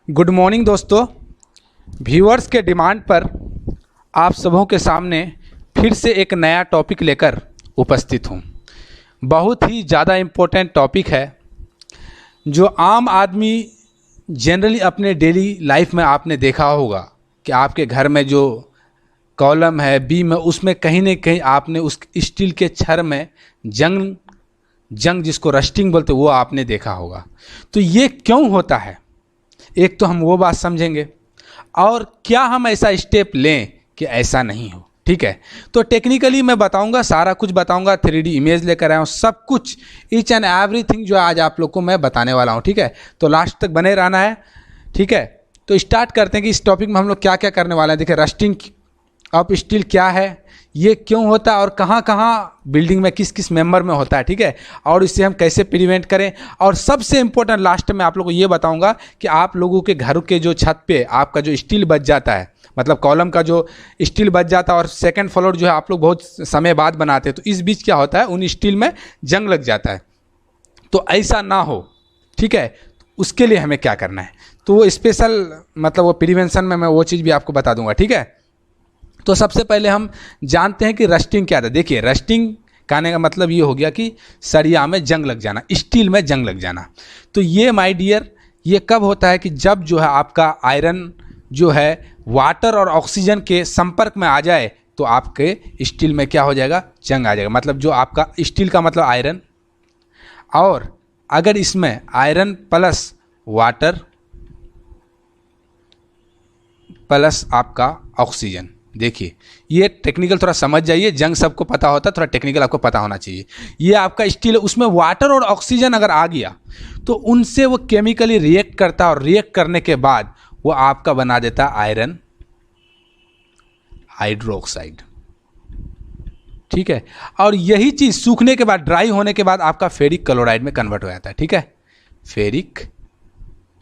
Good morning दोस्तों। Viewers के demand पर आप सबों के सामने फिर से एक नया टॉपिक लेकर उपस्थित हूँ। बहुत ही ज़्यादा इम्पोर्टेंट टॉपिक है जो आम आदमी जनरली अपने डेली लाइफ में आपने देखा होगा कि आपके घर में जो कॉलम है, बीम है, उसमें कहीं न कहीं आपने उस स्टील के छड़ में जंग जिसको रस्टिंग बोलते वो आपने देखा होगा। तो ये क्यों होता है, एक तो हम वो बात समझेंगे और क्या हम ऐसा स्टेप लें कि ऐसा नहीं हो। ठीक है, तो टेक्निकली मैं बताऊंगा, सारा कुछ बताऊंगा, 3D इमेज लेकर आया हूँ, सब कुछ ईच एंड एवरीथिंग जो आज आप लोग को मैं बताने वाला हूँ। ठीक है, तो लास्ट तक बने रहना है। ठीक है, तो स्टार्ट करते हैं कि इस टॉपिक में हम लोग क्या क्या करने वाले हैं। देखिए, रस्टिंग ऑफ स्टील क्या है, ये क्यों होता है और कहाँ कहाँ बिल्डिंग में किस किस मेंबर में होता है। ठीक है, और इससे हम कैसे प्रिवेंट करें, और सबसे इम्पोर्टेंट लास्ट में आप लोगों को ये बताऊंगा कि आप लोगों के घर के जो छत पे आपका जो स्टील बच जाता है, मतलब कॉलम का जो स्टील बच जाता है और सेकंड फ्लोर जो है आप लोग बहुत समय बाद बनाते हैं, तो इस बीच क्या होता है, उन स्टील में जंग लग जाता है। तो ऐसा ना हो, ठीक है, उसके लिए हमें क्या करना है, तो वो स्पेशल मतलब वो प्रिवेंशन में मैं वो चीज़ भी आपको बता दूंगा। ठीक है, तो सबसे पहले हम जानते हैं कि रस्टिंग क्या था। देखिए, रस्टिंग कहने का मतलब ये हो गया कि सरिया में जंग लग जाना, स्टील में जंग लग जाना। तो ये माय डियर, ये कब होता है कि जब जो है आपका आयरन जो है वाटर और ऑक्सीजन के संपर्क में आ जाए तो आपके स्टील में क्या हो जाएगा, जंग आ जाएगा। मतलब जो आपका स्टील का मतलब आयरन, और अगर इसमें आयरन प्लस वाटर प्लस आपका ऑक्सीजन, देखिए ये टेक्निकल थोड़ा समझ जाइए, जंग सबको पता होता है, थोड़ा टेक्निकल आपको पता होना चाहिए। ये आपका स्टील, उसमें वाटर और ऑक्सीजन अगर आ गया तो उनसे वो केमिकली रिएक्ट करता है, और रिएक्ट करने के बाद वो आपका बना देता है आयरन हाइड्रोक्साइड। ठीक है, और यही चीज सूखने के बाद, ड्राई होने के बाद आपका फेरिक क्लोराइड में कन्वर्ट हो जाता है। ठीक है, फेरिक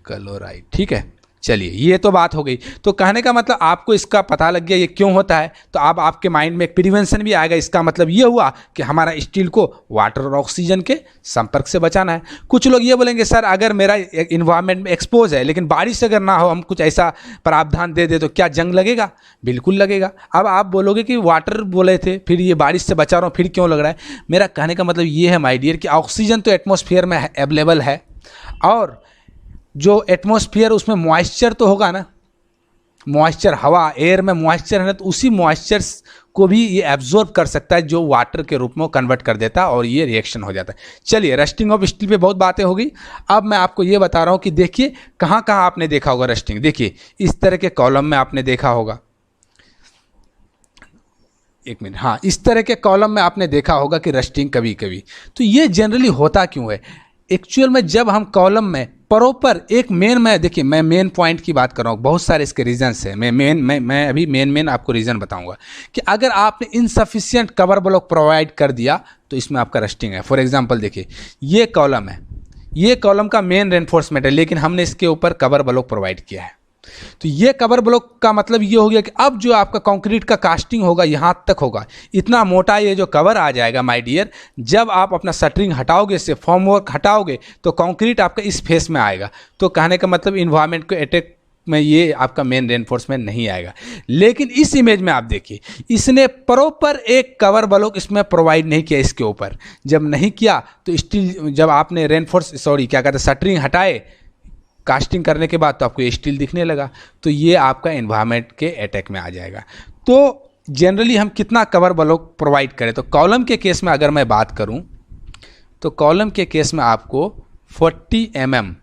क्लोराइड। ठीक है, चलिए ये तो बात हो गई। तो कहने का मतलब आपको इसका पता लग गया ये क्यों होता है, तो अब आपके माइंड में एक प्रिवेंशन भी आएगा। इसका मतलब ये हुआ कि हमारा स्टील को वाटर और ऑक्सीजन के संपर्क से बचाना है। कुछ लोग ये बोलेंगे सर अगर मेरा इन्वायरमेंट में एक्सपोज है लेकिन बारिश अगर ना हो, हम कुछ ऐसा प्रावधान दे दे तो क्या जंग लगेगा? बिल्कुल लगेगा। अब आप बोलोगे कि वाटर बोले थे, फिर ये बारिश से बचा रहा हूँ, फिर क्यों लग रहा है? मेरा कहने का मतलब ये है माय डियर कि ऑक्सीजन तो एटमॉस्फेयर में अवेलेबल है, और जो एटमॉस्फेयर उसमें मॉइस्चर तो होगा ना, मॉइस्चर, हवा, एयर में मॉइस्चर है ना, तो उसी मॉइस्चर को भी ये एब्जॉर्ब कर सकता है, जो वाटर के रूप में कन्वर्ट कर देता है और ये रिएक्शन हो जाता है। चलिए, रस्टिंग ऑफ स्टील पे बहुत बातें हो गई। अब मैं आपको ये बता रहा हूँ कि देखिए कहाँ कहाँ आपने देखा होगा रस्टिंग। देखिए इस तरह के कॉलम में आपने देखा होगा, एक मिनट, हाँ, इस तरह के कॉलम में आपने देखा होगा कि रस्टिंग कभी कभी। तो ये जनरली होता क्यों है? एक्चुअल में जब हम कॉलम में प्रॉपर एक मैं देखिए, मैं मेन पॉइंट की बात कर रहा हूँ, बहुत सारे इसके रीजंस हैं। मैं अभी मेन आपको रीज़न बताऊंगा कि अगर आपने इनसफिशिएंट कवर ब्लॉक प्रोवाइड कर दिया तो इसमें आपका रस्टिंग है। फॉर एग्जांपल देखिए, ये कॉलम है, ये कॉलम का मेन रेनफोर्समेंट है, लेकिन हमने इसके ऊपर कवर ब्लॉक प्रोवाइड किया है। तो ये कवर ब्लॉक का मतलब ये हो गया कि अब जो आपका कंक्रीट का कास्टिंग होगा यहाँ तक होगा, इतना मोटा ये जो कवर आ जाएगा माय डियर। जब आप अपना शटरिंग हटाओगे, से फॉर्मवर्क हटाओगे, तो कंक्रीट आपका इस फेस में आएगा। तो कहने का मतलब इन्वायरमेंट को अटैक में ये आपका मेन रेनफोर्समेंट नहीं आएगा। लेकिन इस इमेज में आप देखिए, इसने प्रॉपर एक कवर ब्लॉक इसमें प्रोवाइड नहीं किया इसके ऊपर। जब नहीं किया तो स्टील, जब आपने क्या कहते हैं, शटरिंग हटाए कास्टिंग करने के बाद, तो आपको ये स्टील दिखने लगा, तो ये आपका एनवायरनमेंट के अटैक में आ जाएगा। तो जनरली हम कितना कवर ब्लॉक प्रोवाइड करें, तो कॉलम के केस में अगर मैं बात करूं, तो कॉलम के केस में आपको 40 mm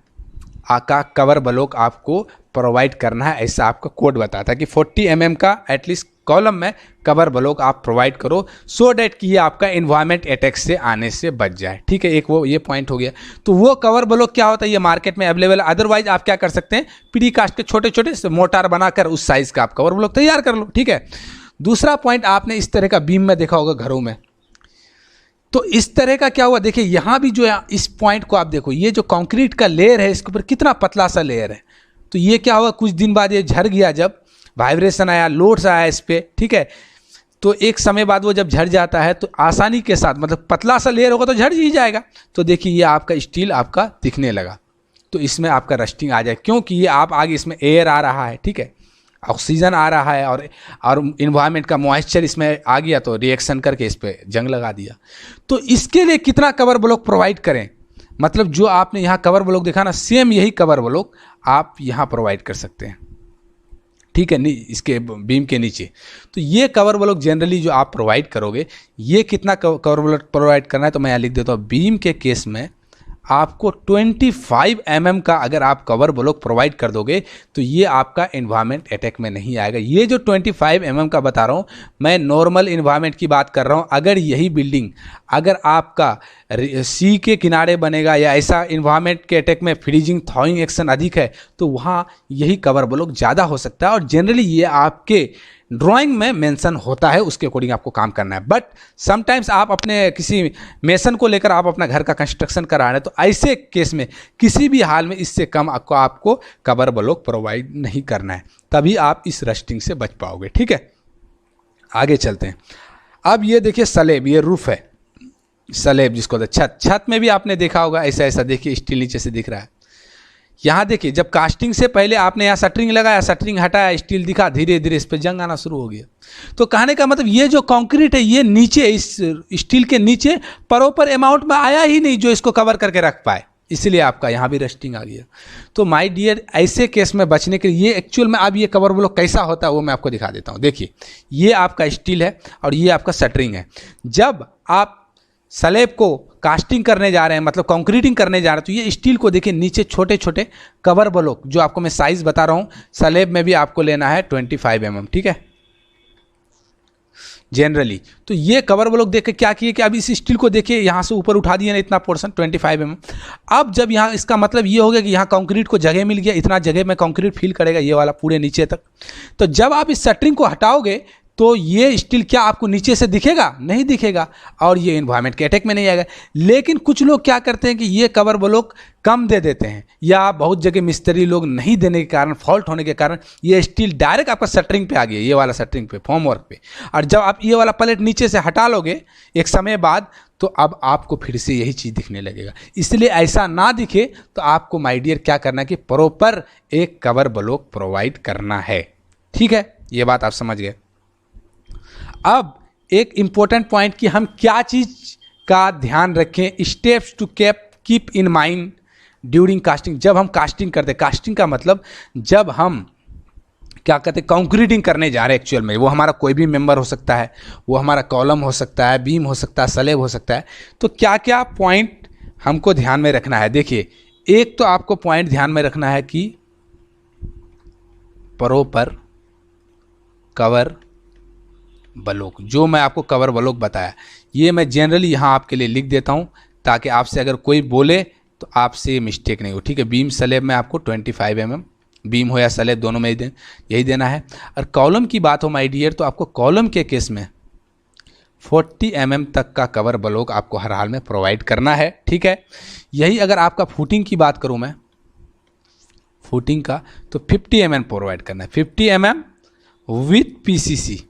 का कवर ब्लॉक आपको प्रोवाइड करना है, ऐसा आपका कोड बताता है कि 40 mm का एटलीस्ट कॉलम में कवर ब्लॉक आप प्रोवाइड करो, सो डैट कि ये आपका एनवायरनमेंट अटैक से आने से बच जाए। ठीक है, एक वो ये पॉइंट हो गया। तो वो कवर ब्लॉक क्या होता है, ये मार्केट में अवेलेबल है। अदरवाइज आप क्या कर सकते हैं, प्री कास्ट के छोटे छोटे से मोटार बनाकर उस साइज का आप कवर ब्लॉक तैयार कर लो। ठीक है, दूसरा पॉइंट, आपने इस तरह का बीम में देखा होगा घरों में, तो इस तरह का क्या हुआ, देखिए यहाँ भी जो है, इस पॉइंट को आप देखो, ये जो कंक्रीट का लेयर है इसके ऊपर कितना पतला सा लेयर है। तो ये क्या हुआ, कुछ दिन बाद ये झड़ गया, जब वाइब्रेशन आया, लोड्स आया इस पर, ठीक है, तो एक समय बाद वो जब झड़ जाता है तो आसानी के साथ, मतलब पतला सा लेयर होगा तो झड़ ही जाएगा। तो देखिए ये आपका स्टील आपका दिखने लगा। तो इसमें आपका रस्टिंग आ जाए, क्योंकि ये आप आगे इसमें एयर आ रहा है, ठीक है, ऑक्सीजन आ रहा है और इन्वायरमेंट का मॉइस्चर इसमें आ गया तो रिएक्शन करके इस पर जंग लगा दिया। तो इसके लिए कितना कवर ब्लॉक प्रोवाइड करें, मतलब जो आपने यहाँ कवर ब्लॉक देखा ना, सेम यही कवर ब्लॉक आप यहाँ प्रोवाइड कर सकते हैं, ठीक है, इसके बीम के नीचे। तो ये कवर ब्लॉक जनरली जो आप प्रोवाइड करोगे, ये कितना कवर ब्लॉक प्रोवाइड करना है, तो मैं यहाँ लिख देता हूँ, बीम के केस में आपको 25 mm का अगर आप कवर ब्लॉक प्रोवाइड कर दोगे तो ये आपका एनवायरनमेंट अटैक में नहीं आएगा। ये जो 25 mm का बता रहा हूँ मैं नॉर्मल एनवायरनमेंट की बात कर रहा हूँ। अगर यही बिल्डिंग अगर आपका सी के किनारे बनेगा या ऐसा एनवायरनमेंट के अटैक में फ्रीजिंग थॉइंग एक्शन अधिक है तो वहाँ यही कवर ब्लॉक ज़्यादा हो सकता है, और जनरली ये आपके ड्राइंग में मेंशन होता है, उसके अकॉर्डिंग आपको काम करना है। बट समटाइम्स आप अपने किसी मेसन को लेकर आप अपना घर का कंस्ट्रक्शन करा रहे हैं, तो ऐसे केस में किसी भी हाल में इससे कम आपको कवर ब्लॉक प्रोवाइड नहीं करना है, तभी आप इस रस्टिंग से बच पाओगे, ठीक है। आगे चलते हैं। अब ये देखिए स्लैब, ये रूफ है, स्लैब जिसको छत में भी आपने देखा होगा ऐसा ऐसा, देखिए स्टील नीचे से दिख रहा है। यहाँ देखिए जब कास्टिंग से पहले आपने यहाँ शटरिंग लगाया, शटरिंग हटाया, स्टील दिखा, धीरे धीरे इस पर जंग आना शुरू हो गया। तो कहने का मतलब ये जो कंक्रीट है ये नीचे इस स्टील के नीचे प्रॉपर अमाउंट में आया ही नहीं जो इसको कवर करके रख पाए, इसलिए आपका यहाँ भी रस्टिंग आ गया। तो माय डियर ऐसे केस में बचने के लिए एक्चुअल में अब ये कवर ब्लॉक कैसा होता है वो मैं आपको दिखा देता हूँ। देखिए ये आपका स्टील है और ये आपका शटरिंग है। जब आप स्लैब को कास्टिंग करने जा रहे हैं, मतलब कंक्रीटिंग करने जा रहे हैं, तो ये स्टील को देखिए नीचे छोटे छोटे कवर ब्लॉक, जो आपको मैं साइज बता रहा हूँ, स्लैब में भी आपको लेना है 25 mm, ठीक है, जनरली। तो ये कवर ब्लॉक देख के क्या किए कि अब इस स्टील को देखिए यहाँ से ऊपर उठा दिया ना इतना पोर्शन 25 mm। अब जब यहाँ इसका मतलब ये हो गया कि यहाँ कंक्रीट को जगह मिल गया, इतना जगह में कंक्रीट फील करेगा ये वाला पूरे नीचे तक। तो जब आप इस शटरिंग को हटाओगे तो ये स्टील क्या आपको नीचे से दिखेगा? नहीं दिखेगा, और ये एनवायरनमेंट के अटैक में नहीं आएगा। लेकिन कुछ लोग क्या करते हैं कि ये कवर ब्लॉक कम दे देते हैं, या बहुत जगह मिस्त्री लोग नहीं देने के कारण, फॉल्ट होने के कारण ये स्टील डायरेक्ट आपका शटरिंग पे आ गया, ये वाला शटरिंग पे, फॉर्मवर्क पे। और जब आप ये वाला प्लेट नीचे से हटा लोगे एक समय बाद, तो अब आपको फिर से यही चीज़ दिखने लगेगा। इसलिए ऐसा ना दिखे तो आपको माय डियर क्या करना है कि प्रॉपर एक कवर ब्लॉक प्रोवाइड करना है, ठीक है, ये बात आप समझ गए। अब एक इम्पोर्टेंट पॉइंट कि हम क्या चीज़ का ध्यान रखें, steps to keep in mind during casting. जब हम कास्टिंग करते, कास्टिंग का मतलब जब हम क्या कहते हैं कंक्रीटिंग करने जा रहे हैं, एक्चुअल में वो हमारा कोई भी मेंबर हो सकता है, वो हमारा कॉलम हो सकता है, बीम हो सकता है, स्लैब हो सकता है। तो क्या क्या पॉइंट हमको ध्यान में रखना है? देखिए एक तो आपको पॉइंट ध्यान में रखना है कि प्रॉपर कवर ब्लॉक, जो मैं आपको कवर ब्लॉक बताया ये मैं जनरली यहाँ आपके लिए लिख देता हूँ, ताकि आपसे अगर कोई बोले तो आपसे ये मिस्टेक नहीं हो, ठीक है। बीम स्लैब में आपको 25 mm, बीम हो या स्लैब दोनों में यही देना है। और कॉलम की बात हो माय डियर, तो आपको कॉलम के केस में 40 mm तक का कवर ब्लॉक आपको हर हाल में प्रोवाइड करना है, ठीक है। यही अगर आपका फुटिंग की बात करूँ मैं, फुटिंग का, तो 50 mm प्रोवाइड करना है, 50 mm विथ PCC।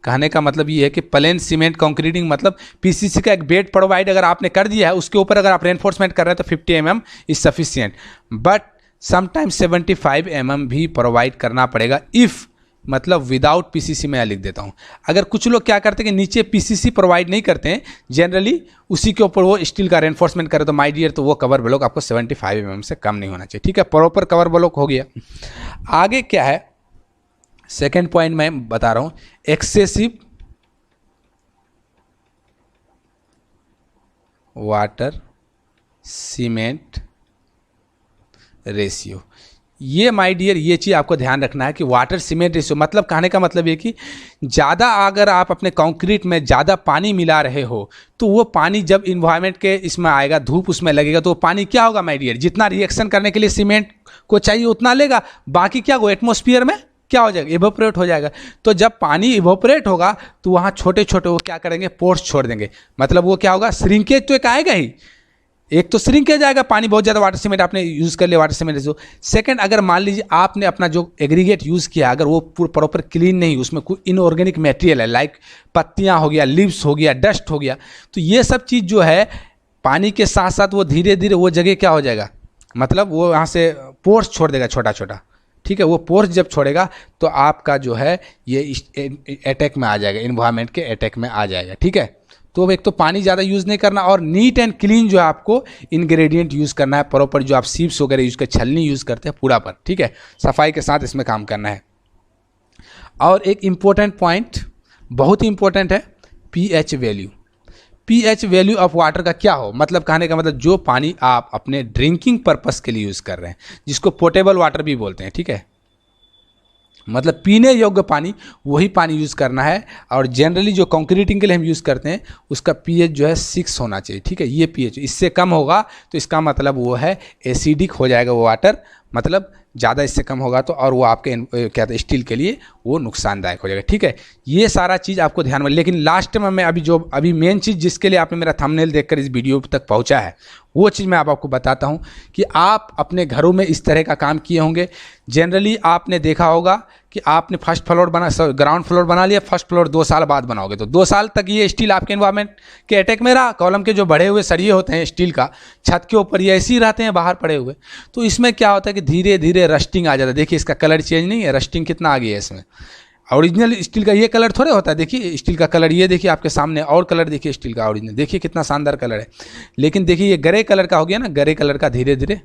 कहने का मतलब ये है कि प्लेन सीमेंट कंक्रीटिंग मतलब PCC का एक बेड प्रोवाइड अगर आपने कर दिया है, उसके ऊपर अगर आप रेनफोर्समेंट कर रहे हैं तो 50 mm is sufficient. But sometimes 75 mm भी प्रोवाइड करना पड़ेगा, इफ़ मतलब विदाउट PCC मैं लिख देता हूँ। अगर कुछ लोग क्या करते हैं कि नीचे PCC प्रोवाइड नहीं करते हैं, जनरली उसी के ऊपर वो स्टील का रेनफोर्समेंट करे, तो माय डियर तो वो कवर ब्लॉक आपको 75 mm से कम नहीं होना चाहिए, ठीक है। प्रॉपर कवर ब्लॉक हो गया। आगे क्या है, सेकेंड पॉइंट मैं बता रहा हूं, एक्सेसिव वाटर सीमेंट रेशियो। ये माय डियर ये चीज़ आपको ध्यान रखना है कि वाटर सीमेंट रेशियो मतलब कहने का मतलब ये कि ज़्यादा अगर आप अपने कंक्रीट में ज़्यादा पानी मिला रहे हो तो वो पानी जब इन्वायरमेंट के इसमें आएगा, धूप उसमें लगेगा, तो वो पानी क्या होगा माय डियर, जितना रिएक्शन करने के लिए सीमेंट को चाहिए उतना लेगा, बाकी क्या होगा एटमॉस्फेयर में क्या हो जाएगा, इवोपरेट हो जाएगा। तो जब पानी इवोपरेट होगा तो वहाँ छोटे छोटे वो क्या करेंगे, पोर्स छोड़ देंगे, मतलब वो क्या होगा, श्रिंकेज तो एक आएगा ही, एक तो श्रिंकेज आएगा, पानी बहुत ज़्यादा वाटर सीमेंट आपने यूज़ कर लिया, वाटर सीमेंट रेशियो। सेकंड, अगर मान लीजिए आपने अपना जो एग्रीगेट यूज़ किया अगर वो प्रॉपर क्लीन नहीं, उसमें कोई इनऑर्गेनिक मटेरियल है, लाइक पत्तियाँ हो गया, लीव्स हो गया, डस्ट हो गया, तो ये सब चीज़ जो है पानी के साथ साथ वो धीरे धीरे वो जगह क्या हो जाएगा, मतलब वो यहाँ से पोर्स छोड़ देगा छोटा छोटा, ठीक है। वो पोर्स जब छोड़ेगा तो आपका जो है ये अटैक में आ जाएगा, इन्वायरमेंट के अटैक में आ जाएगा, ठीक है। तो एक तो पानी ज़्यादा यूज़ नहीं करना और नीट एंड क्लीन जो है आपको इंग्रेडिएंट यूज़ करना है प्रॉपर, जो आप सीप्स वगैरह यूज़ कर छलनी यूज़ करते हैं पूरा पर, ठीक है। सफाई के साथ इसमें काम करना है। और एक इम्पोर्टेंट पॉइंट, बहुत ही इंपॉर्टेंट है, pH value. PH value of water का क्या हो, मतलब कहने का मतलब जो पानी आप अपने ड्रिंकिंग पर्पस के लिए यूज़ कर रहे हैं, जिसको पोर्टेबल वाटर भी बोलते हैं, ठीक है, मतलब पीने योग्य पानी, वही पानी यूज़ करना है। और जनरली जो कंक्रीटिंग के लिए हम यूज़ करते हैं उसका पीएच जो है 6 होना चाहिए, ठीक है। ये पीएच इससे कम होगा तो इसका मतलब वो है एसिडिक हो जाएगा वो वाटर, मतलब ज़्यादा इससे कम होगा तो और वो आपके क्या था स्टील के लिए वो नुकसानदायक हो जाएगा, ठीक है। ये सारा चीज़ आपको ध्यान में, लेकिन लास्ट में मैं अभी मेन चीज़ जिसके लिए आपने मेरा थंबनेल देखकर इस वीडियो तक पहुंचा है, वो चीज़ मैं आपको बताता हूं कि आप अपने घरों में इस तरह का काम किए होंगे। जनरली आपने देखा होगा कि आपने फर्स्ट फ्लोर ग्राउंड फ्लोर बना लिया, फर्स्ट फ्लोर 2 साल बाद बनाओगे तो 2 साल तक ये स्टील आपके एनवायरमेंट के अटैक में रहा। कॉलम के जो बढ़े हुए सरिये होते हैं स्टील का छत के ऊपर ये ऐसे ही रहते हैं बाहर पड़े हुए, तो इसमें क्या होता है कि धीरे धीरे रस्टिंग आ जाता है। देखिए इसका कलर चेंज नहीं है, रस्टिंग कितना आ गया है इसमें। ओरिजिनल स्टील का ये कलर थोड़े होता है, देखिए स्टील का कलर ये देखिए आपके सामने, और कलर देखिए स्टील का ओरिजिनल, देखिए कितना शानदार कलर है। लेकिन देखिए ये ग्रे कलर का हो गया ना, ग्रे कलर का धीरे धीरे।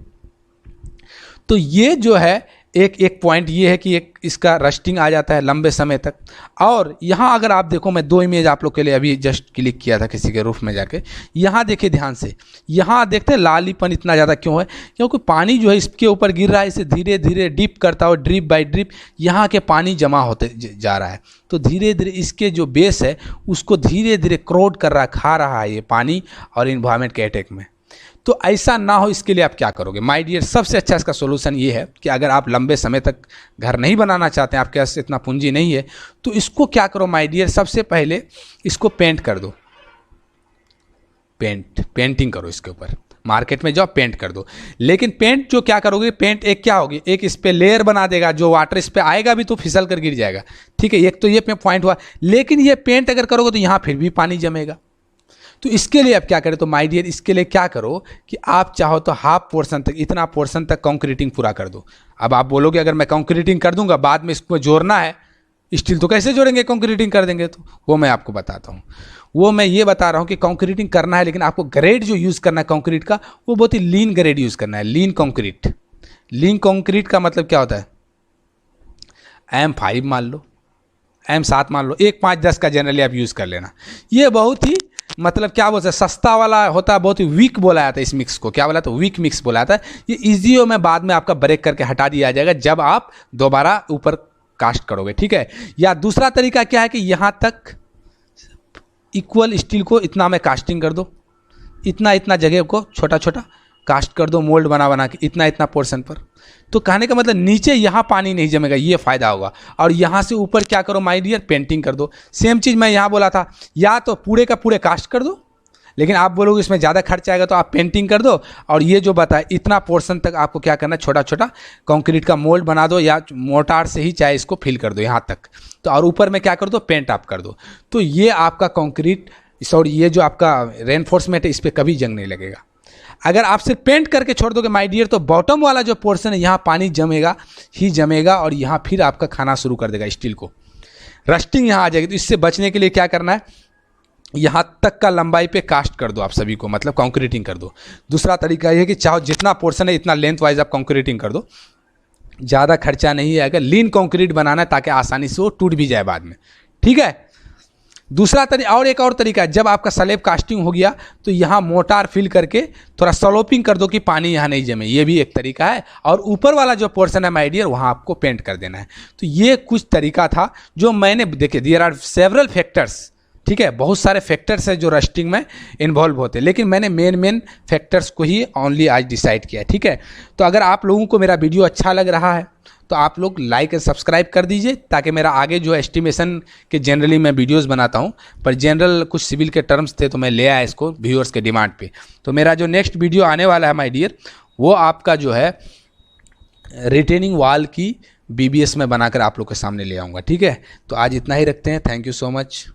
तो ये जो है एक पॉइंट ये है कि एक इसका रस्टिंग आ जाता है लंबे समय तक। और यहाँ अगर आप देखो, मैं 2 इमेज आप लोग के लिए अभी जस्ट क्लिक किया था किसी के रूफ में जाके, यहाँ देखिए ध्यान से, यहाँ देखते हैं लालीपन इतना ज़्यादा क्यों है, क्योंकि पानी जो है इसके ऊपर गिर रहा है, इसे धीरे धीरे डिप करता हुआ ड्रिप बाय ड्रिप यहाँ के पानी जमा होते जा रहा है। तो धीरे धीरे इसके जो बेस है उसको धीरे धीरे क्रोड कर रहा है, खा रहा है ये पानी और इन्वायरमेंट के अटैक में। तो ऐसा ना हो इसके लिए आप क्या करोगे माय डियर, सबसे अच्छा इसका सोल्यूशन ये है कि अगर आप लंबे समय तक घर नहीं बनाना चाहते हैं, आपके पास इतना पूंजी नहीं है, तो इसको क्या करो माय डियर, सबसे पहले इसको पेंट कर दो, पेंटिंग करो इसके ऊपर, मार्केट में जाओ पेंट कर दो। लेकिन पेंट जो क्या करोगे, पेंट एक क्या होगी, एक इस पर लेयर बना देगा, जो वाटर इस पर आएगा भी तो फिसल कर गिर जाएगा, ठीक है। एक तो ये पॉइंट हुआ। लेकिन ये पेंट अगर करोगे तो यहाँ फिर भी पानी जमेगा। तो इसके लिए आप क्या करें, तो माय डियर इसके लिए क्या करो कि आप चाहो तो हाफ पोर्शन तक, इतना पोर्शन तक कंक्रीटिंग पूरा कर दो। अब आप बोलोगे अगर मैं कंक्रीटिंग कर दूंगा बाद में इसको जोड़ना है, स्टील तो कैसे जोड़ेंगे, कंक्रीटिंग कर देंगे तो। वो मैं आपको बताता हूँ, वो मैं ये बता रहा हूँ कि कंक्रीटिंग करना है, लेकिन आपको ग्रेड जो यूज़ करना है कंक्रीट का वो बहुत ही लीन ग्रेड यूज़ करना है, लीन कंक्रीट। लीन कंक्रीट का मतलब क्या होता है, M5 मान लो, M7 मान लो, 1, 5, 10 का जनरली आप यूज़ कर लेना। ये बहुत ही मतलब क्या बोलते हैं, सस्ता वाला होता है, बहुत ही वीक बोला जाता है इस मिक्स को, क्या बोला था, वीक मिक्स बोला जाता है। ये ईजी में बाद में आपका ब्रेक करके हटा दिया जाएगा जब आप दोबारा ऊपर कास्ट करोगे, ठीक है। या दूसरा तरीका क्या है कि यहाँ तक इक्वल स्टील को इतना में कास्टिंग कर दो, इतना जगह को छोटा छोटा कास्ट कर दो, मोल्ड बना के इतना पोर्शन पर। तो कहने का मतलब नीचे यहाँ पानी नहीं जमेगा, ये फ़ायदा होगा। और यहाँ से ऊपर क्या करो माय डियर, पेंटिंग कर दो। सेम चीज़ मैं यहाँ बोला था, या तो पूरे का पूरे कास्ट कर दो, लेकिन आप बोलोगे इसमें ज़्यादा खर्च आएगा तो आप पेंटिंग कर दो। और ये जो बताया इतना पोर्शन तक आपको क्या करना है, छोटा छोटा कंक्रीट का मोल्ड बना दो, या मोटार से ही चाहे इसको फिल कर दो यहाँ तक। तो और ऊपर में क्या कर दो, पेंट आप कर दो। तो ये आपका कंक्रीट और ये जो आपका रेनफोर्समेंट है इस पर कभी जंग नहीं लगेगा। अगर आप सिर्फ पेंट करके छोड़ दोगे माय डियर, तो बॉटम वाला जो पोर्शन है यहाँ पानी जमेगा ही जमेगा, और यहाँ फिर आपका खाना शुरू कर देगा स्टील को, रस्टिंग यहाँ आ जाएगी। तो इससे बचने के लिए क्या करना है, यहाँ तक का लंबाई पे कास्ट कर दो आप सभी को, मतलब कंक्रीटिंग कर दो। दूसरा तरीका ये है कि चाहो जितना पोर्शन है इतना लेंथ वाइज आप कंक्रीटिंग कर दो, ज़्यादा खर्चा नहीं आएगा। लीन कंक्रीट बनाना है ताकि आसानी से वो टूट भी जाए बाद में, ठीक है। दूसरा तरीका, और एक और तरीका है, जब आपका स्लैब कास्टिंग हो गया तो यहाँ मोटार फिल करके थोड़ा स्लोपिंग कर दो कि पानी यहाँ नहीं जमे, ये भी एक तरीका है। और ऊपर वाला जो पोर्शन है माय डियर वहाँ आपको पेंट कर देना है। तो ये कुछ तरीका था जो मैंने देखिए, देयर आर सेवरल फैक्टर्स, ठीक है, बहुत सारे फैक्टर्स हैं जो रस्टिंग में इन्वॉल्व होते हैं, लेकिन मैंने मेन फैक्टर्स को ही ओनली आज डिसाइड किया, ठीक है। तो अगर आप लोगों को मेरा वीडियो अच्छा लग रहा है तो आप लोग लाइक एंड सब्सक्राइब कर दीजिए, ताकि मेरा आगे जो एस्टिमेशन के जनरली मैं वीडियोस बनाता हूं, पर जनरल कुछ सिविल के टर्म्स थे तो मैं ले आया इसको व्यूअर्स के डिमांड पे। तो मेरा जो नेक्स्ट वीडियो आने वाला है माय डियर, वो आपका जो है रिटेनिंग वॉल की BBS में बनाकर आप लोग के सामने ले आऊँगा, ठीक है। तो आज इतना ही रखते हैं, थैंक यू सो मच।